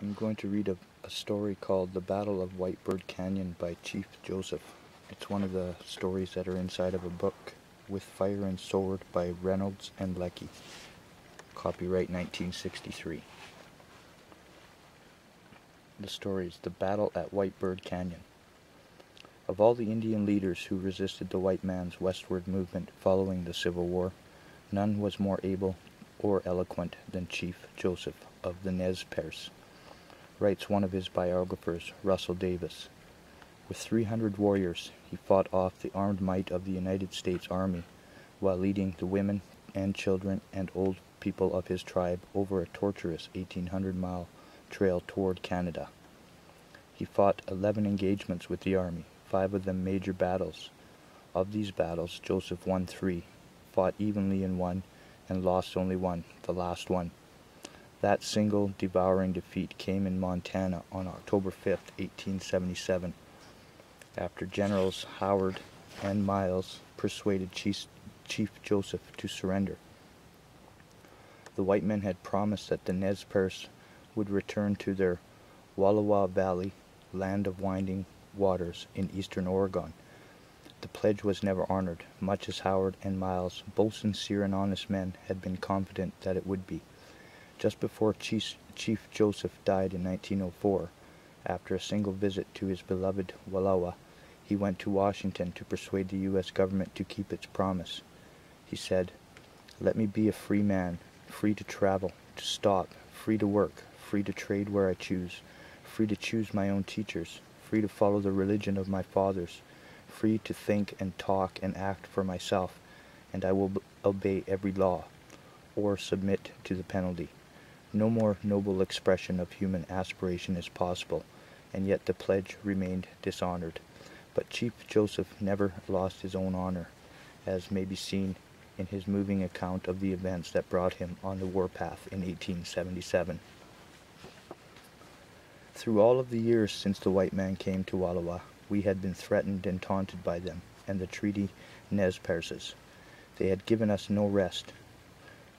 I'm going to read a story called The Battle of Whitebird Canyon by Chief Joseph. It's one of the stories that are inside of a book, With Fire and Sword by Reynolds and Leckie. Copyright 1963. The story is The Battle at Whitebird Canyon. Of all the Indian leaders who resisted the white man's westward movement following the Civil War, none was more able or eloquent than Chief Joseph of the Nez Perce, writes one of his biographers, Russell Davis. With 300 warriors, he fought off the armed might of the United States Army, while leading the women and children and old people of his tribe over a tortuous 1,800-mile trail toward Canada. He fought 11 engagements with the Army, 5 of them major battles. Of these battles, Joseph won 3, fought evenly in one, and lost only one, the last one. That single devouring defeat came in Montana on October 5, 1877, after Generals Howard and Miles persuaded Chief Joseph to surrender. The white men had promised that the Nez Perce would return to their Wallowa Valley, land of winding waters in eastern Oregon. The pledge was never honored, much as Howard and Miles, both sincere and honest men, had been confident that it would be. Just before Chief Joseph died in 1904, after a single visit to his beloved Wallowa, he went to Washington to persuade the U.S. government to keep its promise. He said, "Let me be a free man, free to travel, to stop, free to work, free to trade where I choose, free to choose my own teachers, free to follow the religion of my fathers, free to think and talk and act for myself, and I will obey every law, or submit to the penalty." No more noble expression of human aspiration is possible, and yet the pledge remained dishonored. But Chief Joseph never lost his own honor, as may be seen in his moving account of the events that brought him on the warpath in 1877. Through all of the years since the white man came to Wallowa, we had been threatened and taunted by them and the treaty Nez Perces. They had given us no rest.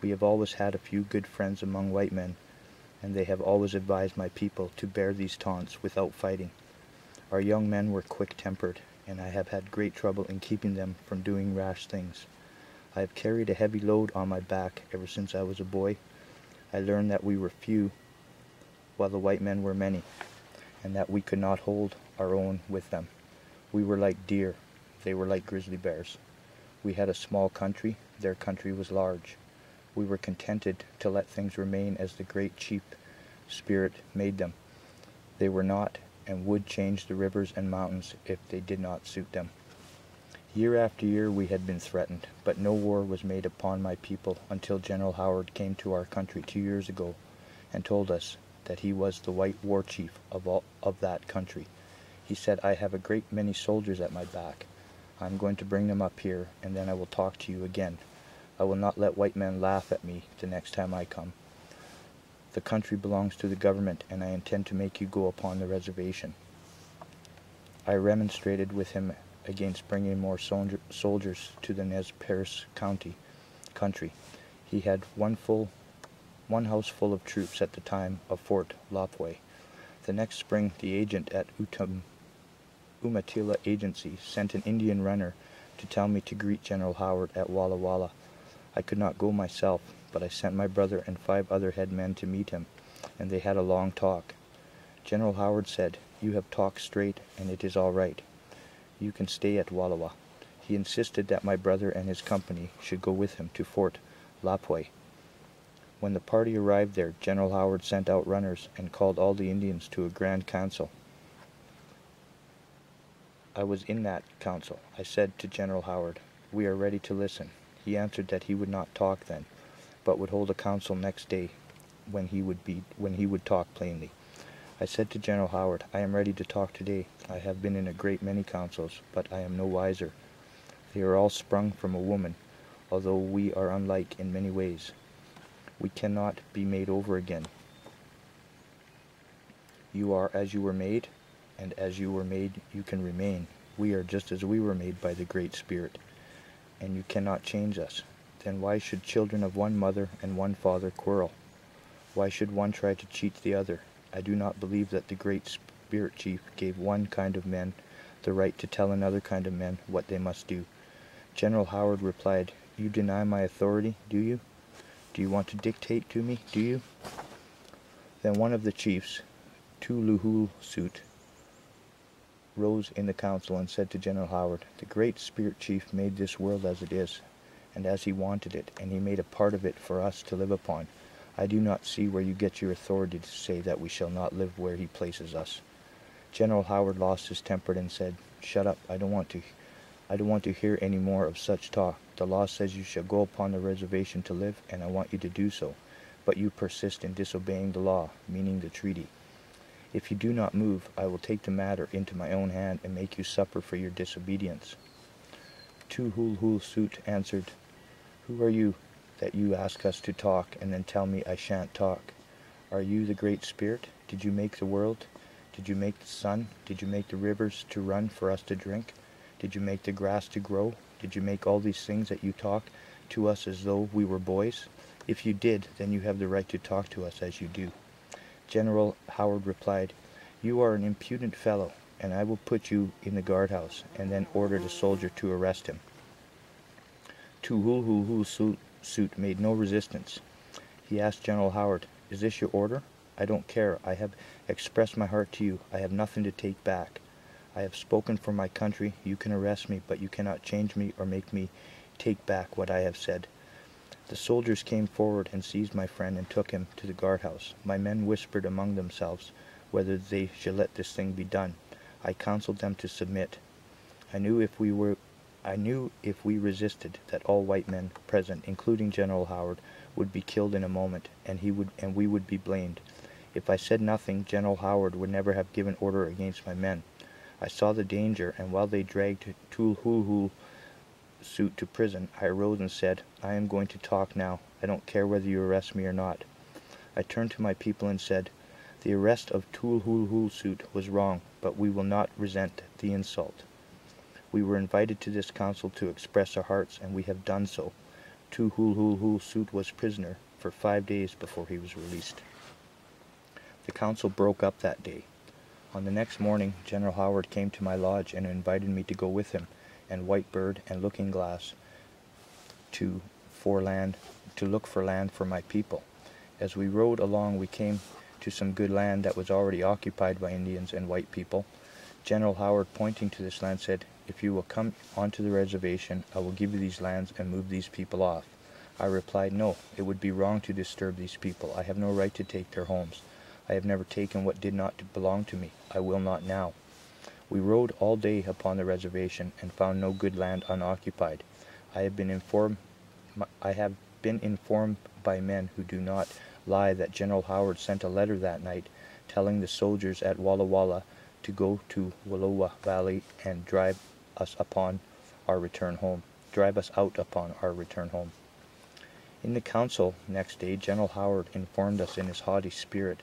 We have always had a few good friends among white men, and they have always advised my people to bear these taunts without fighting. Our young men were quick-tempered, and I have had great trouble in keeping them from doing rash things. I have carried a heavy load on my back ever since I was a boy. I learned that we were few, while the white men were many, and that we could not hold our own with them. We were like deer, they were like grizzly bears. We had a small country, their country was large. We were contented to let things remain as the great chief spirit made them. They were not and would change the rivers and mountains if they did not suit them. Year after year we had been threatened, but no war was made upon my people until General Howard came to our country 2 years ago and told us that he was the white war chief of that country. He said, "I have a great many soldiers at my back. I'm going to bring them up here, and then I will talk to you again. I will not let white men laugh at me the next time I come. The country belongs to the government, and I intend to make you go upon the reservation." I remonstrated with him against bringing more soldiers to the Nez Perce country. He had one house full of troops at the time of Fort Lapwai. The next spring, the agent at Umatilla Agency sent an Indian runner to tell me to greet General Howard at Walla Walla. I could not go myself, but I sent my brother and 5 other head men to meet him, and they had a long talk. General Howard said, "You have talked straight, and it is all right. You can stay at Wallowa." He insisted that my brother and his company should go with him to Fort Lapwai. When the party arrived there, General Howard sent out runners and called all the Indians to a grand council. I was in that council. I said to General Howard, "We are ready to listen." He answered that he would not talk then, but would hold a council next day when he would talk plainly. I said to General Howard, "I am ready to talk today. I have been in a great many councils, but I am no wiser. They are all sprung from a woman, although we are unlike in many ways. We cannot be made over again. You are as you were made, and as you were made you can remain. We are just as we were made by the Great Spirit, and you cannot change us. Then why should children of one mother and one father quarrel? Why should one try to cheat the other? I do not believe that the Great Spirit Chief gave one kind of men the right to tell another kind of men what they must do. General Howard replied, "You deny my authority, do you? Do you want to dictate to me, do you?" Then one of the chiefs, Tuluhul-Suit, rose in the council and said to General Howard, "The Great Spirit Chief made this world as it is, and as he wanted it, and he made a part of it for us to live upon. I do not see where you get your authority to say that we shall not live where he places us." General Howard lost his temper and said, "Shut up, I don't want to hear any more of such talk. The law says you shall go upon the reservation to live, and I want you to do so. But you persist in disobeying the law, meaning the treaty. If you do not move, I will take the matter into my own hand and make you suffer for your disobedience." Tuluhul-Suit answered, "Who are you that you ask us to talk and then tell me I shan't talk? Are you the Great Spirit? Did you make the world? Did you make the sun? Did you make the rivers to run for us to drink? Did you make the grass to grow? Did you make all these things that you talk to us as though we were boys? If you did, then you have the right to talk to us as you do." General Howard replied, "You are an impudent fellow, and I will put you in the guardhouse," and then ordered a soldier to arrest him. Tuluhul-Suit made no resistance. He asked General Howard, "Is this your order?" "I don't care. I have expressed my heart to you. I have nothing to take back. I have spoken for my country. You can arrest me, but you cannot change me or make me take back what I have said." The soldiers came forward and seized my friend and took him to the guardhouse. My men whispered among themselves whether they should let this thing be done. I counseled them to submit. I knew if we resisted, that all white men present, including General Howard, would be killed in a moment, and we would be blamed. If I said nothing, General Howard would never have given order against my men. I saw the danger, and while they dragged Tuluhul-Suit to prison, I arose and said, "I am going to talk now. I don't care whether you arrest me or not." I turned to my people and said, "The arrest of Tuluhul-Suit was wrong, but we will not resent the insult. We were invited to this council to express our hearts, and we have done so." Tuluhul-Suit was prisoner for 5 days before he was released. The council broke up that day. On the next morning, General Howard came to my lodge and invited me to go with him and White Bird and Looking Glass to look for land for my people. As we rode along, we came to some good land that was already occupied by Indians and white people. General Howard, pointing to this land, said, "If you will come onto the reservation, I will give you these lands and move these people off." I replied, "No, it would be wrong to disturb these people. I have no right to take their homes. I have never taken what did not belong to me. I will not now." We rode all day upon the reservation and found no good land unoccupied. I have been informed by men who do not lie that General Howard sent a letter that night telling the soldiers at Walla Walla to go to Wallowa Valley and drive us out upon our return home. In the council next day, General Howard informed us in his haughty spirit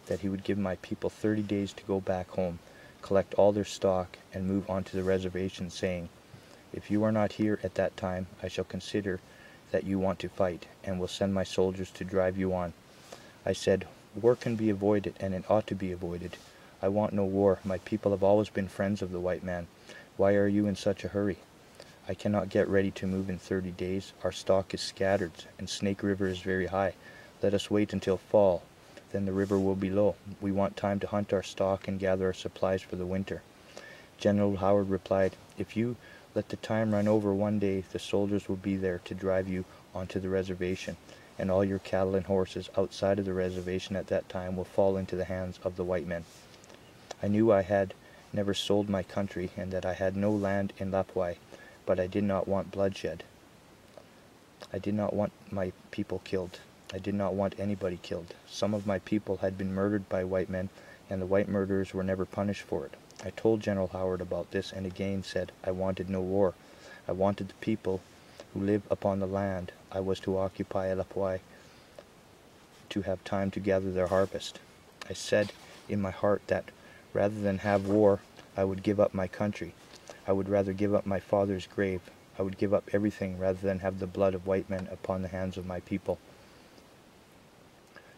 that he would give my people 30 days to go back home, collect all their stock, and move on to the reservation, saying, "If you are not here at that time, I shall consider that you want to fight, and will send my soldiers to drive you on." I said, "War can be avoided, and it ought to be avoided. I want no war. My people have always been friends of the white man. Why are you in such a hurry? I cannot get ready to move in 30 days. Our stock is scattered, and Snake River is very high. Let us wait until fall. Then the river will be low. We want time to hunt our stock and gather our supplies for the winter." General Howard replied, "If you let the time run over one day, the soldiers will be there to drive you onto the reservation, and all your cattle and horses outside of the reservation at that time will fall into the hands of the white men." I knew I had never sold my country, and that I had no land in Lapwai, but I did not want bloodshed. I did not want my people killed. I did not want anybody killed. Some of my people had been murdered by white men, and the white murderers were never punished for it. I told General Howard about this, and again said I wanted no war. I wanted the people who live upon the land I was to occupy at Lapwai to have time to gather their harvest. I said in my heart that rather than have war, I would give up my country. I would rather give up my father's grave. I would give up everything rather than have the blood of white men upon the hands of my people.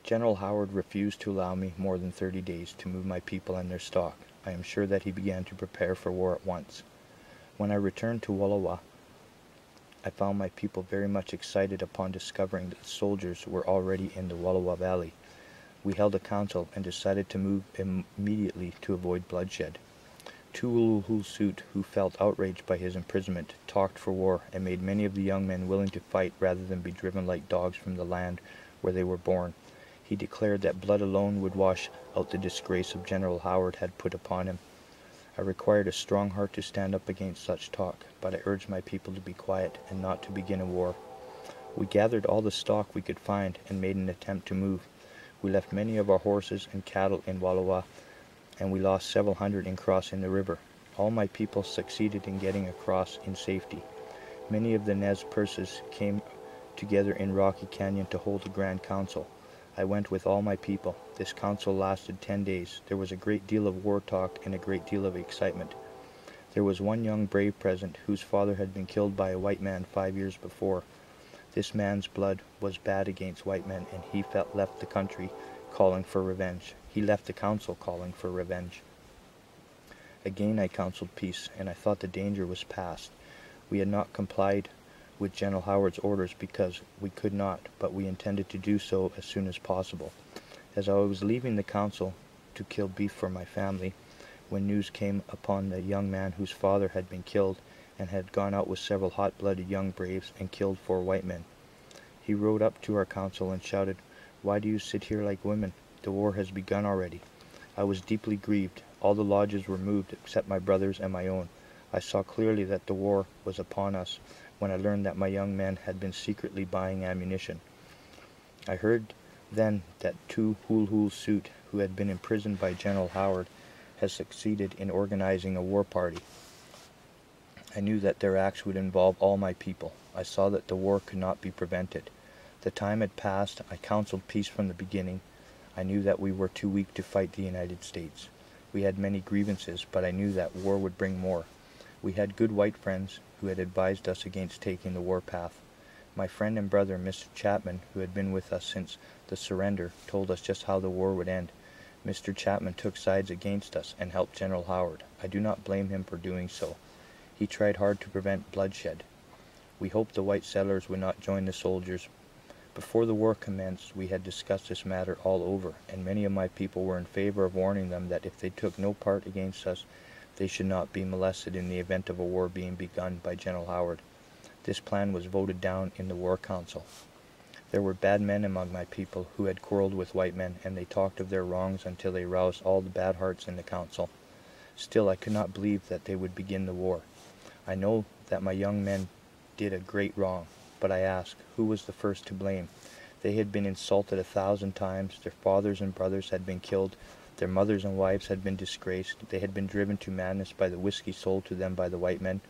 General Howard refused to allow me more than 30 days to move my people and their stock. I am sure that he began to prepare for war at once. When I returned to Wallowa, I found my people very much excited upon discovering that the soldiers were already in the Wallowa Valley. We held a council and decided to move immediately to avoid bloodshed. Tuulhulsuit, who felt outraged by his imprisonment, talked for war and made many of the young men willing to fight rather than be driven like dogs from the land where they were born. He declared that blood alone would wash out the disgrace of General Howard had put upon him. I required a strong heart to stand up against such talk, but I urged my people to be quiet and not to begin a war. We gathered all the stock we could find and made an attempt to move. We left many of our horses and cattle in Wallowa, and we lost several hundred in crossing the river. All my people succeeded in getting across in safety. Many of the Nez Perces came together in Rocky Canyon to hold a grand council. I went with all my people. This council lasted 10 days. There was a great deal of war talk and a great deal of excitement. There was one young brave present whose father had been killed by a white man 5 years before. This man's blood was bad against white men, and he left the country calling for revenge. He left the council calling for revenge. Again I counseled peace, and I thought the danger was past. We had not complied with General Howard's orders because we could not, but we intended to do so as soon as possible. As I was leaving the council to kill beef for my family, when news came upon the young man whose father had been killed and had gone out with several hot-blooded young braves and killed 4 white men. He rode up to our council and shouted, "Why do you sit here like women? The war has begun already." I was deeply grieved. All the lodges were moved except my brother's and my own. I saw clearly that the war was upon us when I learned that my young men had been secretly buying ammunition. I heard then that Tuulhulsuit, who had been imprisoned by General Howard, had succeeded in organizing a war party. I knew that their acts would involve all my people. I saw that the war could not be prevented. The time had passed. I counseled peace from the beginning. I knew that we were too weak to fight the United States. We had many grievances, but I knew that war would bring more. We had good white friends who had advised us against taking the war path. My friend and brother, Mr. Chapman, who had been with us since the surrender, told us just how the war would end. Mr. Chapman took sides against us and helped General Howard. I do not blame him for doing so. He tried hard to prevent bloodshed. We hoped the white settlers would not join the soldiers. Before the war commenced, we had discussed this matter all over, and many of my people were in favor of warning them that if they took no part against us, they should not be molested in the event of a war being begun by General Howard. This plan was voted down in the War Council. There were bad men among my people who had quarreled with white men, and they talked of their wrongs until they roused all the bad hearts in the council. Still, I could not believe that they would begin the war. I know that my young men did a great wrong, but I ask, who was the first to blame? They had been insulted 1,000 times, their fathers and brothers had been killed, their mothers and wives had been disgraced, they had been driven to madness by the whiskey sold to them by the white men.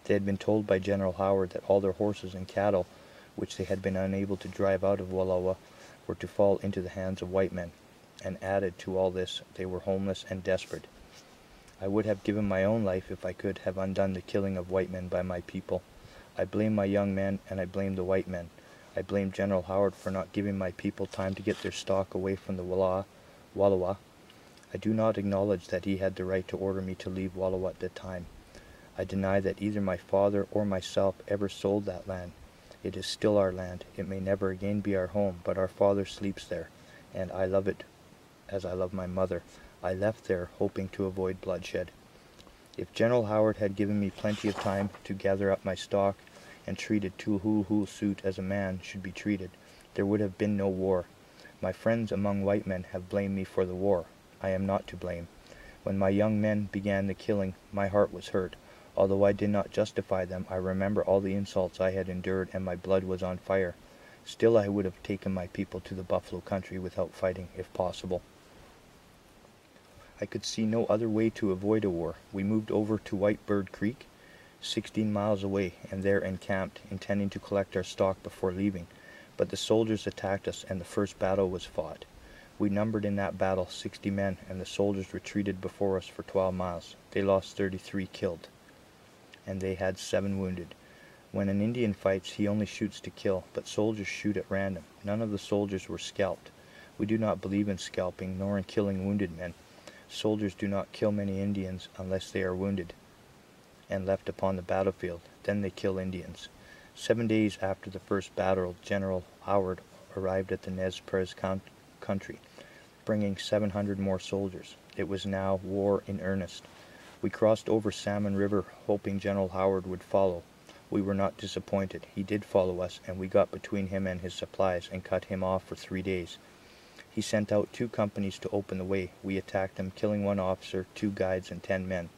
They had been told by General Howard that all their horses and cattle, which they had been unable to drive out of Wallowa, were to fall into the hands of white men, and added to all this, they were homeless and desperate. I would have given my own life if I could have undone the killing of white men by my people. I blame my young men, and I blame the white men. I blame General Howard for not giving my people time to get their stock away from the Wallowa. I do not acknowledge that he had the right to order me to leave Wallowa at the time. I deny that either my father or myself ever sold that land. It is still our land. It may never again be our home, but our father sleeps there, and I love it as I love my mother. I left there hoping to avoid bloodshed. If General Howard had given me plenty of time to gather up my stock and treated Tuulhulsuit as a man should be treated, there would have been no war. My friends among white men have blamed me for the war. I am not to blame. When my young men began the killing, my heart was hurt. Although I did not justify them, I remember all the insults I had endured, and my blood was on fire. Still, I would have taken my people to the buffalo country without fighting, if possible. I could see no other way to avoid a war. We moved over to White Bird Creek, 16 miles away, and there encamped, intending to collect our stock before leaving. But the soldiers attacked us, and the first battle was fought. We numbered in that battle 60 men, and the soldiers retreated before us for 12 miles. They lost 33 killed, and they had 7 wounded. When an Indian fights, he only shoots to kill, but soldiers shoot at random. None of the soldiers were scalped. We do not believe in scalping, nor in killing wounded men. Soldiers do not kill many Indians unless they are wounded and left upon the battlefield. Then they kill Indians. 7 days after the first battle, General Howard arrived at the Nez Perce country, bringing 700 more soldiers. It was now war in earnest. We crossed over Salmon River, hoping General Howard would follow. We were not disappointed. He did follow us, and we got between him and his supplies and cut him off for 3 days. He sent out 2 companies to open the way. We attacked them, killing 1 officer, 2 guides, and 10 men.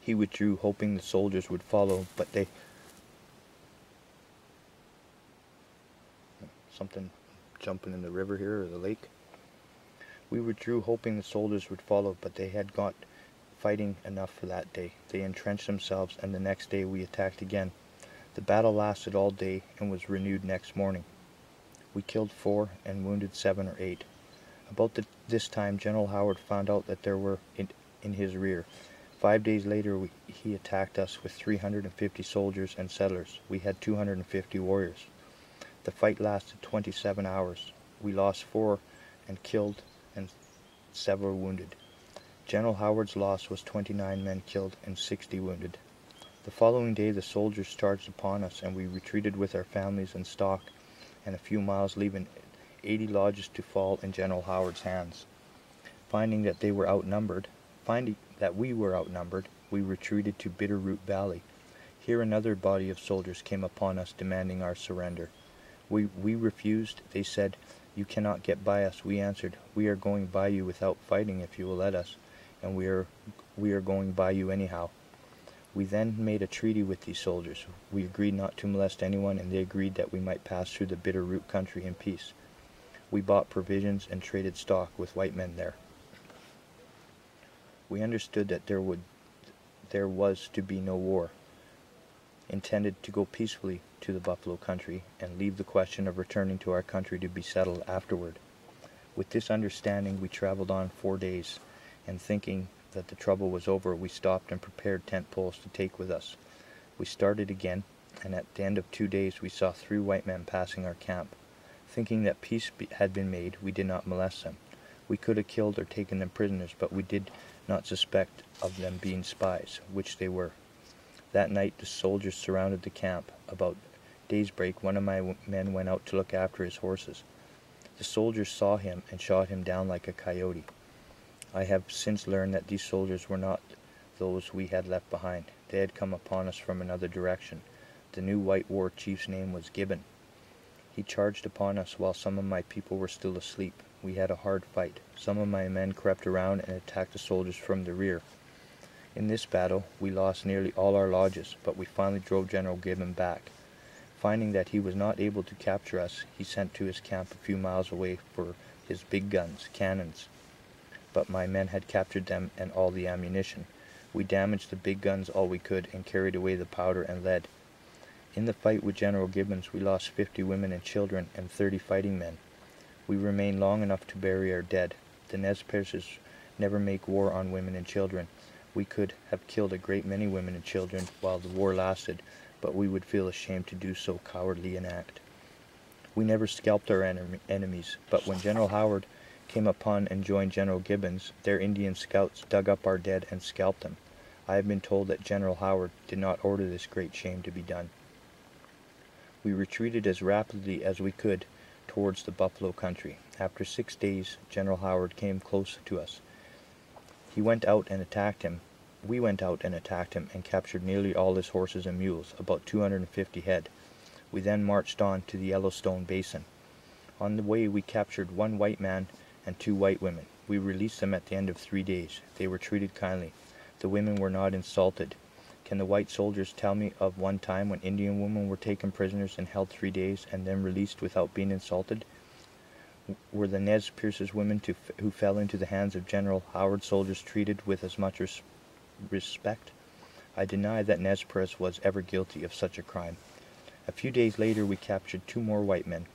He withdrew, hoping the soldiers would follow, but they... Something jumping in the river here, or the lake. We withdrew, hoping the soldiers would follow, but they had got fighting enough for that day. They entrenched themselves, and the next day we attacked again. The battle lasted all day and was renewed next morning. We killed 4 and wounded 7 or 8. About this time, General Howard found out that there were in his rear. 5 days later, he attacked us with 350 soldiers and settlers. We had 250 warriors. The fight lasted 27 hours. We lost 4 and killed and several wounded. General Howard's loss was 29 men killed and 60 wounded. The following day, the soldiers charged upon us, and we retreated with our families and stock, and a few miles, leaving 80 lodges to fall in General Howard's hands. Finding that we were outnumbered, we retreated to Bitter Root Valley. Here another body of soldiers came upon us demanding our surrender. We refused. They said, "You cannot get by us." We answered, "We are going by you without fighting if you will let us, and we are going by you anyhow." We then made a treaty with these soldiers. We agreed not to molest anyone, and they agreed that we might pass through the Bitter Root country in peace. We bought provisions and traded stock with white men there. We understood that there was to be no war, intended to go peacefully to the buffalo country and leave the question of returning to our country to be settled afterward. With this understanding, we traveled on 4 days, and thinking that the trouble was over, we stopped and prepared tent poles to take with us. We started again, and at the end of 2 days we saw 3 white men passing our camp. Thinking that peace had been made, we did not molest them. We could have killed or taken them prisoners, but we did not suspect of them being spies, which they were. That night the soldiers surrounded the camp. About daybreak, one of my men went out to look after his horses. The soldiers saw him and shot him down like a coyote. I have since learned that these soldiers were not those we had left behind. They had come upon us from another direction. The new white war chief's name was Gibbon. He charged upon us while some of my people were still asleep. We had a hard fight. Some of my men crept around and attacked the soldiers from the rear. In this battle, we lost nearly all our lodges, but we finally drove General Gibbon back. Finding that he was not able to capture us, he sent to his camp a few miles away for his big guns, cannons. But my men had captured them and all the ammunition. We damaged the big guns all we could and carried away the powder and lead. In the fight with General Gibbons, we lost 50 women and children and 30 fighting men. We remained long enough to bury our dead. The Nez Perces never make war on women and children. We could have killed a great many women and children while the war lasted, but we would feel ashamed to do so cowardly an act. We never scalped our enemies, but when General Howard came upon and joined General Gibbons, their Indian scouts dug up our dead and scalped them. I have been told that General Howard did not order this great shame to be done. We retreated as rapidly as we could towards the buffalo country. After 6 days, General Howard came close to us. We went out and attacked him and captured nearly all his horses and mules, about 250 head. We then marched on to the Yellowstone Basin. On the way, we captured 1 white man and 2 white women. We released them at the end of 3 days. They were treated kindly. The women were not insulted. Can the white soldiers tell me of one time when Indian women were taken prisoners and held 3 days and then released without being insulted? Were the Nez Perces women who fell into the hands of General Howard soldiers treated with as much respect? I deny that Nez Perce was ever guilty of such a crime. A few days later we captured 2 more white men.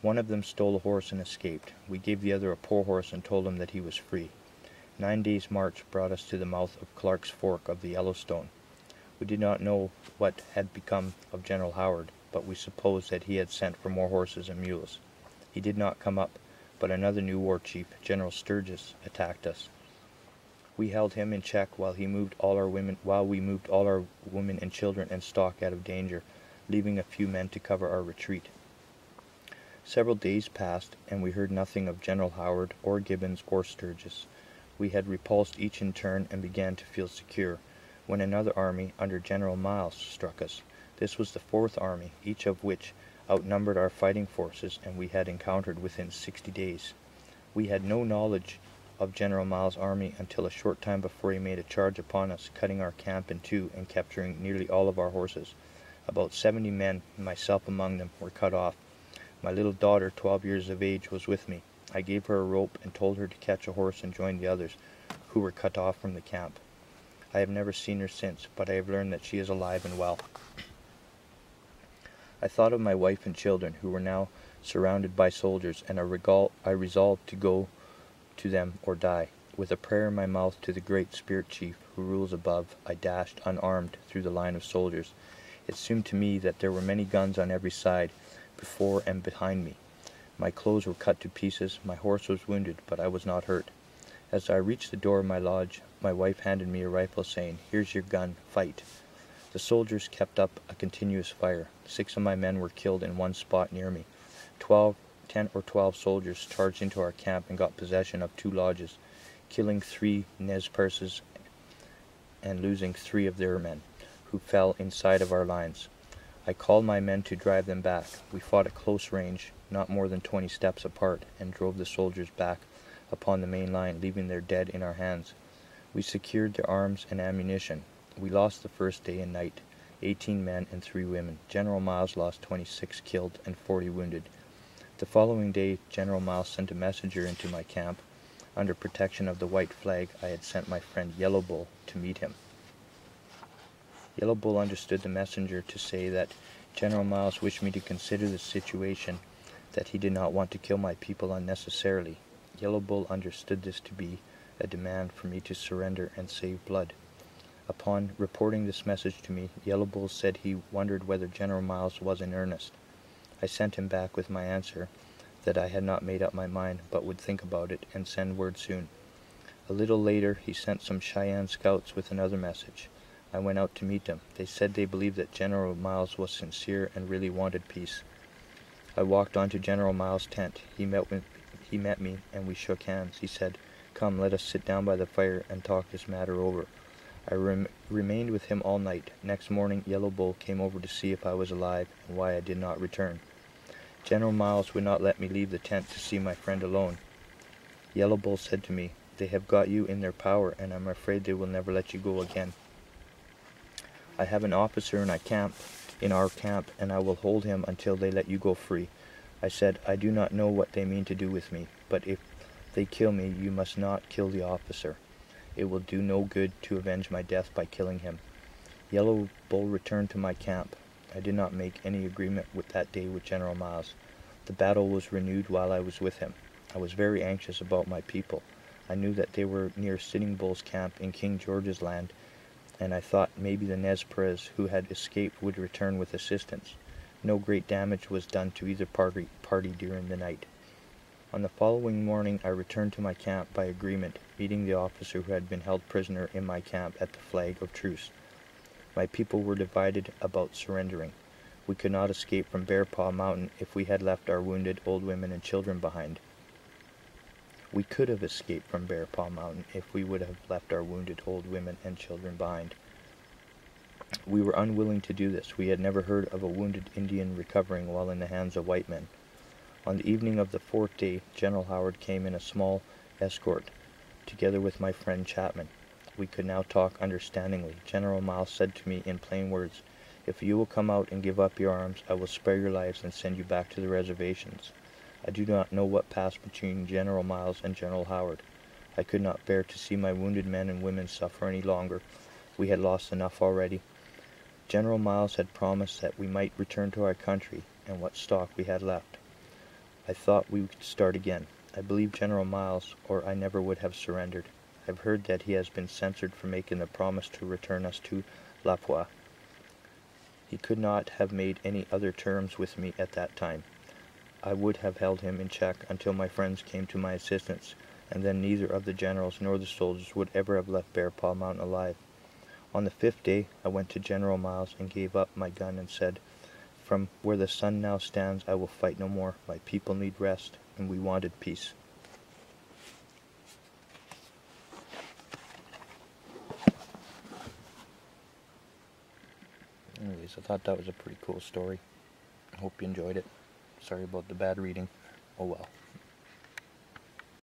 One of them stole a horse and escaped. We gave the other a poor horse and told him that he was free. 9 days' march brought us to the mouth of Clark's Fork of the Yellowstone. We did not know what had become of General Howard, but we supposed that he had sent for more horses and mules. He did not come up but another new war chief, General Sturgis, attacked us. We held him in check while we moved all our women and children and stock out of danger, leaving a few men to cover our retreat. Several days passed, and we heard nothing of General Howard or Gibbons or Sturgis. We had repulsed each in turn and began to feel secure, when another army under General Miles struck us. This was the 4th Army, each of which outnumbered our fighting forces, and we had encountered within 60 days. We had no knowledge of General Miles' army until a short time before he made a charge upon us, cutting our camp in two and capturing nearly all of our horses. About 70 men, myself among them, were cut off. My little daughter, 12 years of age, was with me. I gave her a rope and told her to catch a horse and join the others, who were cut off from the camp. I have never seen her since, but I have learned that she is alive and well. I thought of my wife and children, who were now surrounded by soldiers, and I resolved to go to them or die. With a prayer in my mouth to the great spirit chief who rules above, I dashed unarmed through the line of soldiers. It seemed to me that there were many guns on every side, before and behind me. My clothes were cut to pieces, my horse was wounded, but I was not hurt. As I reached the door of my lodge, my wife handed me a rifle, saying, "Here's your gun, fight." The soldiers kept up a continuous fire. 6 of my men were killed in one spot near me. 10 or 12 soldiers charged into our camp and got possession of 2 lodges, killing 3 Nez Perces and losing 3 of their men, who fell inside of our lines. I called my men to drive them back. We fought at close range, not more than 20 steps apart, and drove the soldiers back upon the main line, leaving their dead in our hands. We secured their arms and ammunition. We lost the first day and night, 18 men and 3 women. General Miles lost 26 killed and 40 wounded. The following day, General Miles sent a messenger into my camp. Under protection of the white flag, I had sent my friend Yellow Bull to meet him. Yellow Bull understood the messenger to say that General Miles wished me to consider the situation, that he did not want to kill my people unnecessarily. Yellow Bull understood this to be a demand for me to surrender and save blood. Upon reporting this message to me, Yellow Bull said he wondered whether General Miles was in earnest. I sent him back with my answer that I had not made up my mind, but would think about it and send word soon. A little later, he sent some Cheyenne scouts with another message. I went out to meet them. They said they believed that General Miles was sincere and really wanted peace. I walked on to General Miles' tent. He met me, and we shook hands. He said, "Come, let us sit down by the fire and talk this matter over." I remained with him all night. Next morning, Yellow Bull came over to see if I was alive and why I did not return. General Miles would not let me leave the tent to see my friend alone. Yellow Bull said to me, "They have got you in their power, and I'm afraid they will never let you go again. I have an officer in our camp, and I will hold him until they let you go free." I said, "I do not know what they mean to do with me, but if they kill me, you must not kill the officer. It will do no good to avenge my death by killing him." Yellow Bull returned to my camp. I did not make any agreement that day with General Miles. The battle was renewed while I was with him. I was very anxious about my people. I knew that they were near Sitting Bull's camp in King George's land, and I thought maybe the Nez Perces who had escaped would return with assistance. No great damage was done to either party during the night. On the following morning I returned to my camp by agreement, meeting the officer who had been held prisoner in my camp at the flag of truce. My people were divided about surrendering. We could not escape from Bear Paw Mountain if we had left our wounded old women and children behind. We could have escaped from Bear Paw Mountain if we would have left our wounded old women and children behind. We were unwilling to do this. We had never heard of a wounded Indian recovering while in the hands of white men. On the evening of the 4th day, General Howard came in a small escort, together with my friend Chapman. We could now talk understandingly. General Miles said to me in plain words, "If you will come out and give up your arms, I will spare your lives and send you back to the reservations." I do not know what passed between General Miles and General Howard. I could not bear to see my wounded men and women suffer any longer. We had lost enough already. General Miles had promised that we might return to our country and what stock we had left. I thought we would start again. I believed General Miles, or I never would have surrendered. I've heard that he has been censored for making the promise to return us to La Poix. He could not have made any other terms with me at that time. I would have held him in check until my friends came to my assistance, and then neither of the generals nor the soldiers would ever have left Bear Paw Mountain alive. On the 5th day, I went to General Miles and gave up my gun and said, "From where the sun now stands, I will fight no more. My people need rest, and we wanted peace." Anyways, I thought that was a pretty cool story. I hope you enjoyed it. Sorry about the bad reading. Oh well.